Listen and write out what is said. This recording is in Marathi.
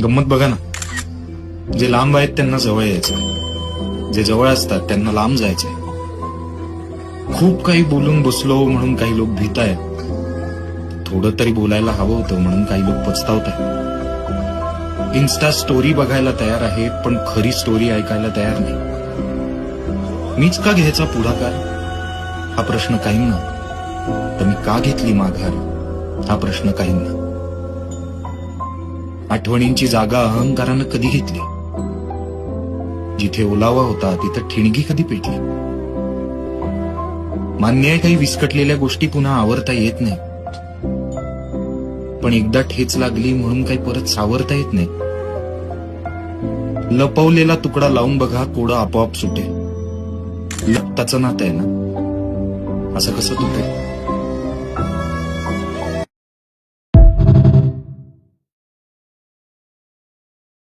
गंमत बघा ना, जे लांब आहेत त्यांना जवळ यायचंय, जे जवळ असतात त्यांना लांब जायचंय. खूप काही बोलून बसलो म्हणून काही लोक भीतायत, थोडं तरी बोलायला हवं होतं म्हणून काही लोक पछतावतायत. इन्स्टा स्टोरी बघायला तयार आहेत पण खरी स्टोरी ऐकायला तयार नाही. मीच का घ्यायचा पुढाकार हा प्रश्न काहींना, तर मी का घेतली माघार हा प्रश्न काहींना. आठवणींची जागा अहंकारानं कधी घेतली, जिथे ओलावा होता तिथं ठिणगी कधी पेटली. मान्य आहे काही विस्कटलेल्या गोष्टी पुन्हा आवरता येत नाही, पण एकदा ठेच लागली म्हणून काही परत सावरता येत नाही. लपवलेला तुकडा लावून बघा, कोडं आपोआप सुटेल. लपताचं नातं आहे ना, असं कसं तुटेल.